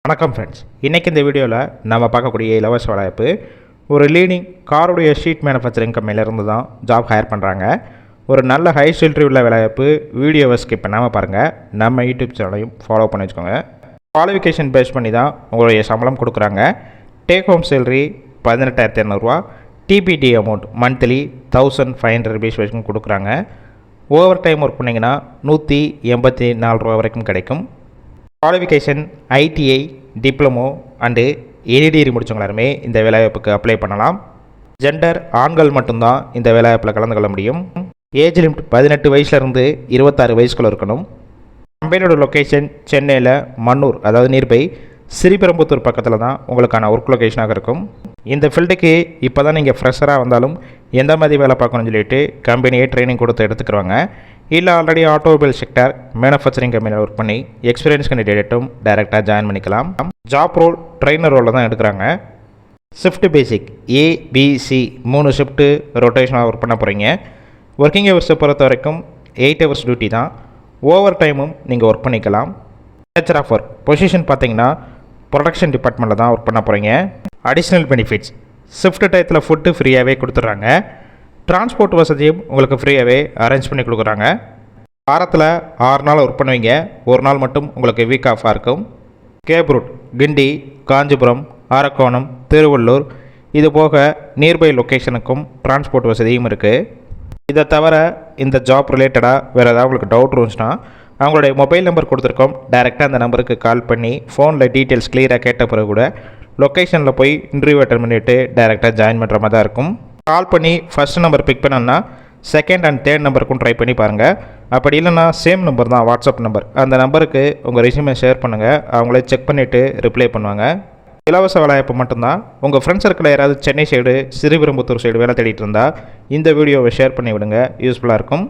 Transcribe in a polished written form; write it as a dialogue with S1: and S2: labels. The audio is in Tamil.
S1: வணக்கம் ஃப்ரெண்ட்ஸ், இன்றைக்கி இந்த வீடியோவில் நம்ம பார்க்கக்கூடிய இலவச வாய்ப்பு ஒரு லீடிங் காருடைய ஷீட் மேனுஃபேக்சரிங் கம்பெனிலேருந்து தான் ஜாப் ஹையர் பண்ணுறாங்க. ஒரு நல்ல ஹை சேலரி உள்ள வேலைவாய்ப்பு. வீடியோவை ஸ்கிப் பண்ணாமல் பாருங்கள். நம்ம யூடியூப் சேனலையும் ஃபாலோ பண்ணி வச்சுக்கோங்க. குவாலிஃபிகேஷன் பேஸ் பண்ணி தான் உங்களுடைய சம்பளம் கொடுக்குறாங்க. Take home salary 18,200 DBT amount monthly 1,500 rupees வரைக்கும் கொடுக்குறாங்க. ஓவர் டைம் ஒர்க் பண்ணிங்கன்னா 184 ரூபா வரைக்கும் கிடைக்கும். குவாலிஃபிகேஷன் ஐடிஐ, டிப்ளமோ அண்டு ஏடிகிரி முடித்தவங்க எல்லாருமே இந்த வேலைவாய்ப்புக்கு அப்ளை பண்ணலாம். ஜெண்டர் ஆண்கள் மட்டும்தான் இந்த வேலைவாய்ப்பில் கலந்து கொள்ள முடியும். ஏஜ் லிமிட் 18 வயசுலேருந்து 26 வயசுக்குள்ளே இருக்கணும். கம்பெனியோட லொக்கேஷன் சென்னையில் மன்னூர், அதாவது நியர்பை ஸ்ரீபெரும்புத்தூர் பக்கத்தில் தான் உங்களுக்கான ஒர்க் லொக்கேஷனாக இருக்கும். இந்த ஃபீல்டுக்கு இப்போ தான் நீங்கள் ஃப்ரெஷராக வந்தாலும் எந்த மாதிரி வேலை பார்க்கணும்னு சொல்லிட்டு கம்பெனியே ட்ரைனிங் கொடுத்து எடுத்துக்கிறாங்க. இல்லை ஆல்ரெடி ஆட்டோமொபைல் செக்டர் மேனுஃபேக்சரிங் கம்பெனியில் ஒர்க் பண்ணி எக்ஸ்பீரியன்ஸ் கேண்டிடேட்டும் டைரெக்டாக ஜாயின் பண்ணிக்கலாம். ஜாப் ரோல் ட்ரெயினர் ரோலில் தான் எடுக்கிறாங்க. ஷிஃப்ட் பேசிக் ஏபிசி 3 ஷிஃப்ட்டு ரொட்டேஷனாக ஒர்க் பண்ண போகிறீங்க. ஒர்க்கிங் ஹவர்ஸை பொறுத்த வரைக்கும் 8 ஹவர்ஸ் டியூட்டி தான். ஓவர் டைமும் நீங்கள் ஒர்க் பண்ணிக்கலாம். நேச்சர் ஆஃப் ஒர்க் பொசிஷன் பார்த்தீங்கன்னா ப்ரொடக்ஷன் டிபார்ட்மெண்ட்டில் தான் ஒர்க் பண்ண போகிறீங்க. அடிஷ்னல் பெனிஃபிட்ஸ், ஷிஃப்ட் டயத்தில் ஃபுட்டு ஃப்ரீயாகவே கொடுத்துட்றாங்க. டிரான்ஸ்போர்ட் வசதியும் உங்களுக்கு ஃப்ரீயாகவே அரேஞ்ச் பண்ணி கொடுக்குறாங்க. வாரத்தில் 6 நாள் ஒர்க் பண்ணுவீங்க. ஒரு நாள் மட்டும் உங்களுக்கு வீக் ஆஃபாக இருக்கும். கேப் ரூட் கிண்டி, காஞ்சிபுரம், அரக்கோணம், திருவள்ளூர், இது போக நியர்பை லொக்கேஷனுக்கும் டிரான்ஸ்போர்ட் வசதியும் இருக்குது. இதை தவிர இந்த ஜாப் ரிலேட்டடாக வேறு ஏதாவது உங்களுக்கு டவுட் இருந்துச்சுன்னா அவங்களுடைய மொபைல் நம்பர் கொடுத்துருக்கோம். டைரெக்டாக அந்த நம்பருக்கு கால் பண்ணி ஃபோனில் டீட்டெயில்ஸ் கிளியராக கேட்ட பிறகு கூட லொக்கேஷனில் போய் இன்டர்வியூ அட்டன் பண்ணிவிட்டு டைரெக்டாக ஜாயின் பண்ணுற மாதிரி தான் இருக்கும். கால் பண்ணி ஃபஸ்ட் நம்பர் பிக் பண்ணோன்னா செகண்ட் அண்ட் தேர்ட் நம்பருக்கும் ட்ரை பண்ணி பாருங்கள். அப்படி இல்லைனா சேம் நம்பர் தான், வாட்ஸ்அப் நம்பர். அந்த நம்பருக்கு உங்கள் ரெஸ்யூமை ஷேர் பண்ணுங்கள். அவங்களே செக் பண்ணிவிட்டு ரிப்ளை பண்ணுவாங்க. இலவச வேலைவாய்ப்பு மட்டும்தான். உங்கள் ஃப்ரெண்ட்ஸ் சர்க்கிளில் யாராவது சென்னை சைடு, ஸ்ரீபெரும்புத்தூர் சைடு வேலை தேடிட்டு இருந்தால் இந்த வீடியோவை ஷேர் பண்ணி விடுங்க. யூஸ்ஃபுல்லாக இருக்கும்.